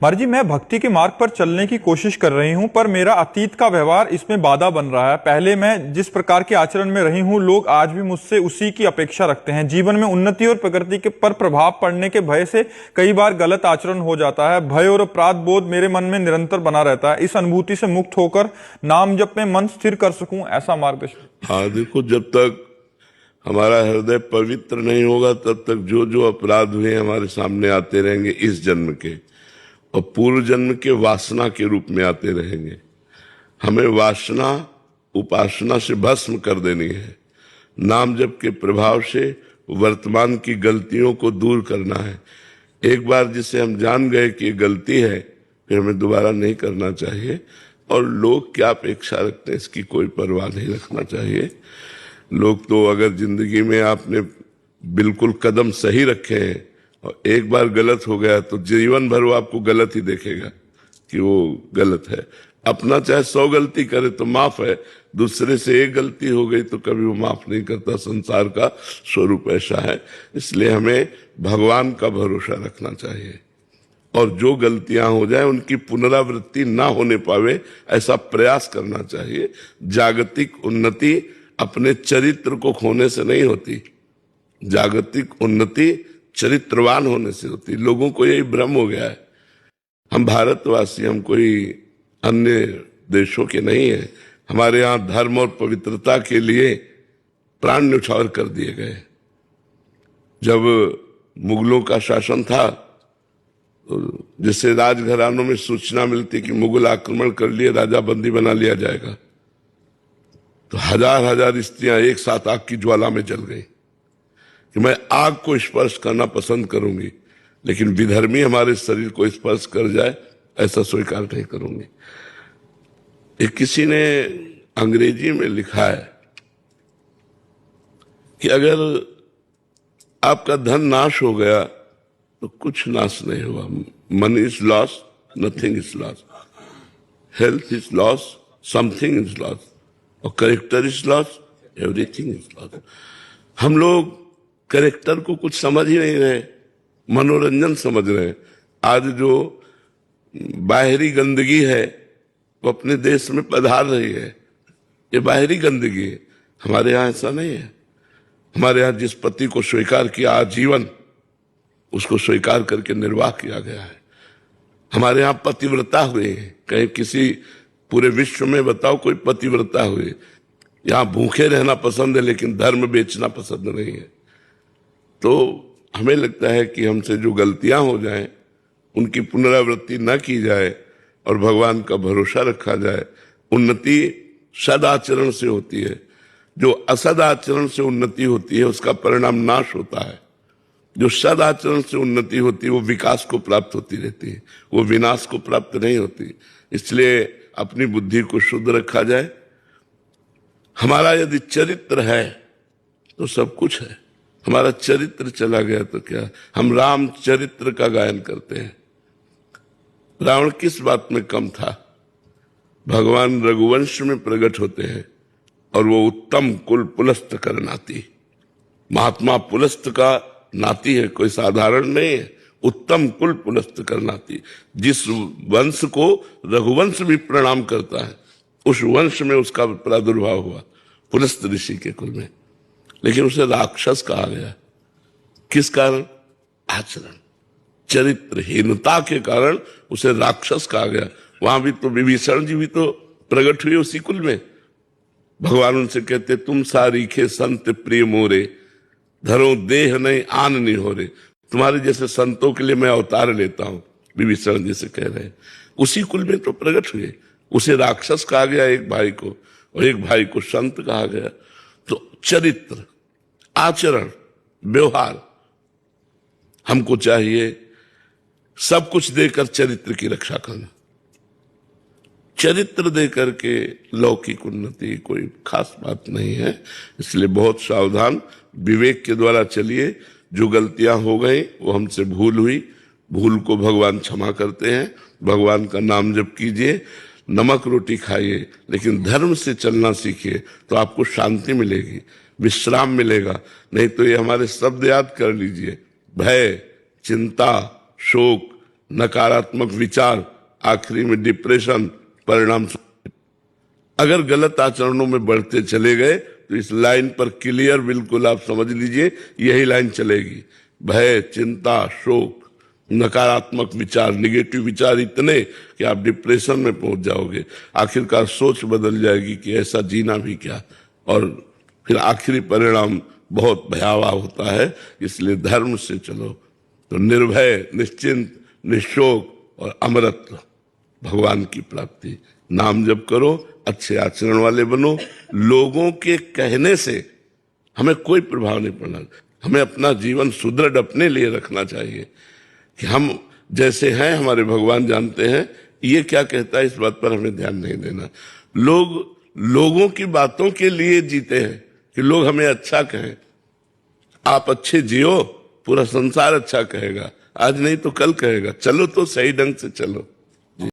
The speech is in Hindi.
महाराज जी, मैं भक्ति के मार्ग पर चलने की कोशिश कर रही हूं, पर मेरा अतीत का व्यवहार इसमें बाधा बन रहा है। पहले मैं जिस प्रकार के आचरण में रही हूं, लोग आज भी मुझसे उसी की अपेक्षा रखते हैं। जीवन में उन्नति और प्रगति के पर प्रभाव पड़ने के भय से कई बार गलत आचरण हो जाता है। भय और अपराध बोध मेरे मन में निरंतर बना रहता है। इस अनुभूति से मुक्त होकर नाम जप में मन स्थिर कर सकूं, ऐसा मार्गदर्शन। हाँ, देखो, जब तक हमारा हृदय पवित्र नहीं होगा तब तक जो जो अपराध हुए हमारे सामने आते रहेंगे इस जन्म के, और पूर्व जन्म के वासना के रूप में आते रहेंगे। हमें वासना उपासना से भस्म कर देनी है। नाम जप के प्रभाव से वर्तमान की गलतियों को दूर करना है। एक बार जिसे हम जान गए कि गलती है, फिर हमें दोबारा नहीं करना चाहिए। और लोग क्या अपेक्षा रखते हैं इसकी कोई परवाह नहीं रखना चाहिए। लोग तो अगर जिंदगी में आपने बिल्कुल कदम सही रखे हैं और एक बार गलत हो गया तो जीवन भर वो आपको गलत ही देखेगा कि वो गलत है। अपना चाहे 100 गलती करे तो माफ है, दूसरे से एक गलती हो गई तो कभी वो माफ नहीं करता। संसार का स्वरूप ऐसा है। इसलिए हमें भगवान का भरोसा रखना चाहिए और जो गलतियां हो जाए उनकी पुनरावृत्ति ना होने पावे ऐसा प्रयास करना चाहिए। जागतिक उन्नति अपने चरित्र को खोने से नहीं होती, जागतिक उन्नति चरित्रवान होने से होती। लोगों को यही भ्रम हो गया है। हम भारतवासी, हम कोई अन्य देशों के नहीं है। हमारे यहाँ धर्म और पवित्रता के लिए प्राण न्यौछावर कर दिए गए। जब मुगलों का शासन था तो जिससे राजघरानों में सूचना मिलती कि मुगल आक्रमण कर लिए, राजा बंदी बना लिया जाएगा, तो हजार हजार स्त्रियां एक साथ आग की ज्वाला में जल गई कि मैं आग को स्पर्श करना पसंद करूंगी, लेकिन विधर्मी हमारे शरीर को स्पर्श कर जाए ऐसा स्वीकार नहीं करूंगी। एक किसी ने अंग्रेजी में लिखा है कि अगर आपका धन नाश हो गया तो कुछ नाश नहीं हुआ। Money is loss, nothing is loss. Health is loss, something is loss. और character is loss, everything is loss. हम लोग कैरेक्टर को कुछ समझ ही नहीं रहे, मनोरंजन समझ रहे हैं। आज जो बाहरी गंदगी है वो अपने देश में पधार रही है, ये बाहरी गंदगी है। हमारे यहाँ ऐसा नहीं है। हमारे यहाँ जिस पति को स्वीकार किया आजीवन, उसको स्वीकार करके निर्वाह किया गया है। हमारे यहाँ पतिव्रता हुए हैं। कहीं किसी पूरे विश्व में बताओ कोई पतिव्रता हुए? यहाँ भूखे रहना पसंद है लेकिन धर्म बेचना पसंद नहीं है। तो हमें लगता है कि हमसे जो गलतियां हो जाएं उनकी पुनरावृत्ति न की जाए और भगवान का भरोसा रखा जाए। उन्नति सदाचरण से होती है। जो असदाचरण से उन्नति होती है उसका परिणाम नाश होता है। जो सदाचरण से उन्नति होती है वो विकास को प्राप्त होती रहती है, वो विनाश को प्राप्त नहीं होती। इसलिए अपनी बुद्धि को शुद्ध रखा जाए। हमारा यदि चरित्र है तो सब कुछ है। हमारा चरित्र चला गया तो क्या? हम राम चरित्र का गायन करते हैं। रावण किस बात में कम था? भगवान रघुवंश में प्रकट होते हैं और वो उत्तम कुल पुलस्त कर नाती। महात्मा पुलस्त का नाती है, कोई साधारण नहीं है। उत्तम कुल पुलस्त कर नाती। जिस वंश को रघुवंश भी प्रणाम करता है उस वंश में उसका प्रादुर्भाव हुआ, पुलस्त ऋषि के कुल में। लेकिन उसे राक्षस कहा गया। किस कारण? आचरण, चरित्रहीनता के कारण उसे राक्षस कहा गया। वहां भी तो विभीषण जी भी तो प्रकट हुए उसी कुल में। भगवान उनसे कहते, तुम सारीखे संत प्रिय मोरे, धरो देह नहीं आन नहीं हो रे। तुम्हारे जैसे संतों के लिए मैं अवतार लेता हूं, विभीषण जी से कह रहे हैं। उसी कुल में तो प्रकट हुए। उसे राक्षस कहा गया एक भाई को, और एक भाई को संत कहा गया। तो चरित्र, आचरण, व्यवहार हमको चाहिए। सब कुछ देकर चरित्र की रक्षा करना। चरित्र देकर के लौकिक उन्नति कोई खास बात नहीं है। इसलिए बहुत सावधान, विवेक के द्वारा चलिए। जो गलतियां हो गई वो हमसे भूल हुई, भूल को भगवान क्षमा करते हैं। भगवान का नाम जप कीजिए, नमक रोटी खाइए, लेकिन धर्म से चलना सीखिए तो आपको शांति मिलेगी, विश्राम मिलेगा। नहीं तो ये हमारे शब्द याद कर लीजिए, भय, चिंता, शोक, नकारात्मक विचार, आखिरी में डिप्रेशन, परिणाम। अगर गलत आचरणों में बढ़ते चले गए तो इस लाइन पर क्लियर बिल्कुल आप समझ लीजिए, यही लाइन चलेगी। भय, चिंता, शोक, नकारात्मक विचार, निगेटिव विचार इतने कि आप डिप्रेशन में पहुंच जाओगे। आखिरकार सोच बदल जाएगी कि ऐसा जीना भी क्या, और फिर आखिरी परिणाम बहुत भयावह होता है। इसलिए धर्म से चलो तो निर्भय, निश्चिंत, निशोक और अमरत्व, भगवान की प्राप्ति। नाम जप करो, अच्छे आचरण वाले बनो। लोगों के कहने से हमें कोई प्रभाव नहीं पड़ना। हमें अपना जीवन सुदृढ़ अपने लिए रखना चाहिए कि हम जैसे हैं हमारे भगवान जानते हैं। ये क्या कहता है इस बात पर हमें ध्यान नहीं देना। लोगों की बातों के लिए जीते हैं कि लोग हमें अच्छा कहें। आप अच्छे जियो, पूरा संसार अच्छा कहेगा। आज नहीं तो कल कहेगा। चलो तो सही ढंग से चलो।